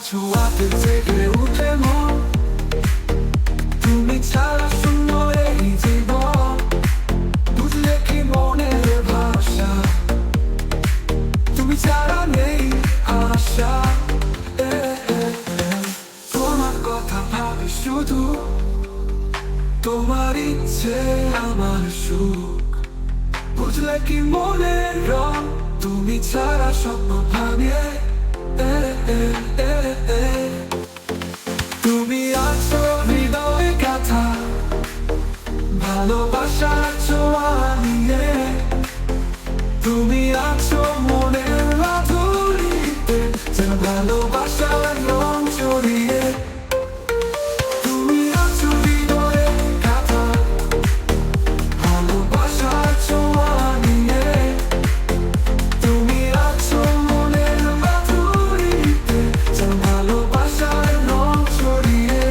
ছোঁয়াতে জেগে উঠে মন, তুমি ছাড়া শূন্য এই জীবন। বুঝলে কি মনের ভাষা, তুমি ছাড়া নেই আশা। তোমার কথা ভাবি শুধু, তোমার ইচ্ছে আমার সুখ। বুঝলে কি মনের রং, তুমি ছাড়া স্বপ্ন ভাঙে। তুমি আছো হৃদয়ে গাথা, ভালোবাসার ছোঁয়া নিয়ে। তুমি আছো মনের মাধুরীতে, যেন ভালোবাসার রং জড়িয়ে। তুমি আছো হৃদয়ে গাথা, ভালোবাসার ছোঁয়া নিয়ে। তুমি আছো মনের মাধুরীতে, যেন ভালোবাসার রং জড়িয়ে।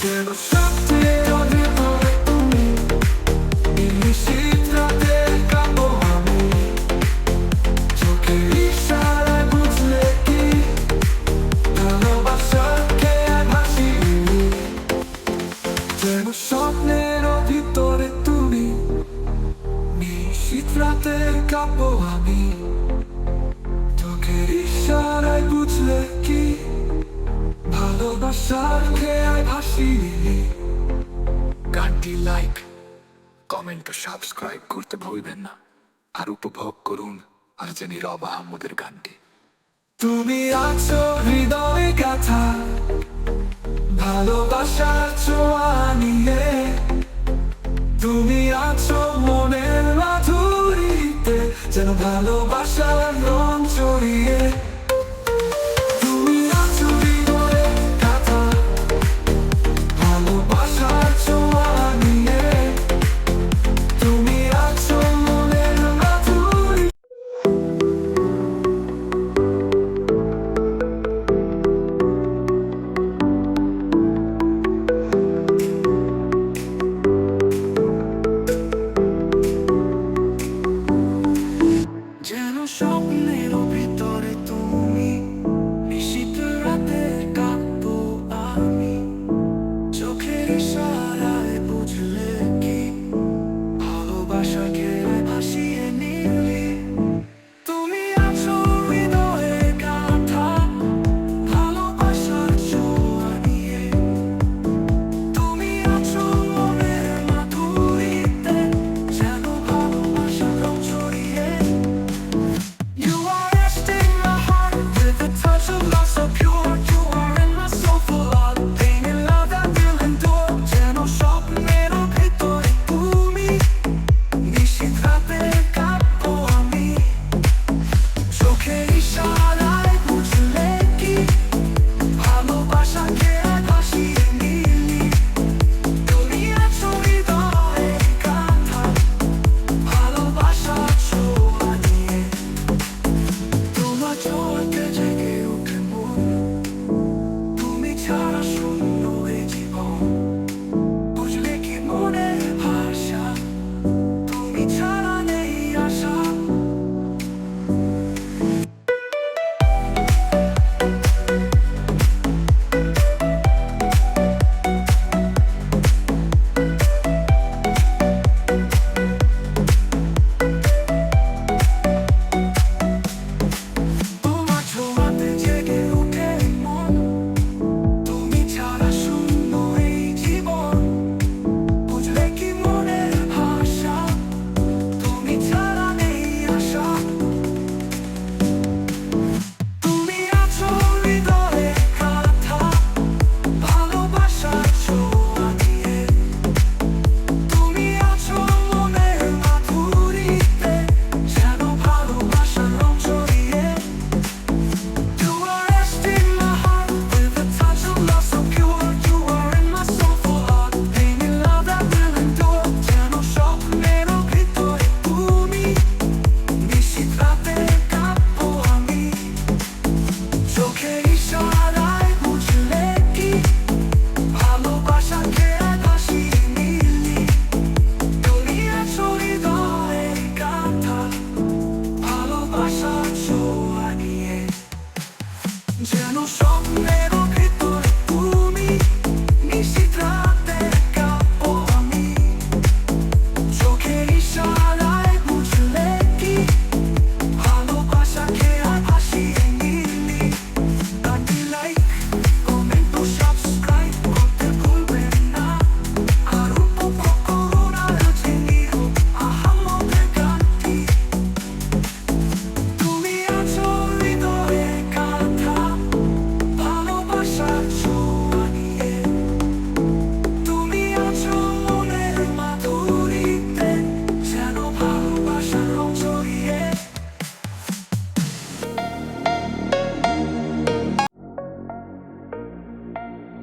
যেন স্বপ্নের অধিপতি তুমি, নিশীথ রাতে কাঁপো আমি। চোখের ইশারায় বুঝলে কি, ভালোবাসাকে ভাসি। যেন স্বপ্নের ভিতরে তুমি, নিশীথ রাতে কাঁপো আমি। চোখের ইশারায় বুঝলে কি, ভালোবাসার খেয়ায় ভাসি। গানটি লাইক, কমেন্ট ও সাবস্ক্রাইব করতে ভুলবেন না। আর উপভোগ করুন আরজে নীরব আহমদের গানটি। তুমি আছো হৃদয়ে গাথা, ভালোবাসার ছোঁয়া নিয়ে। তুমি আছো মনের মাধুরীতে, যেন ভালোবাসার রং জড়িয়ে।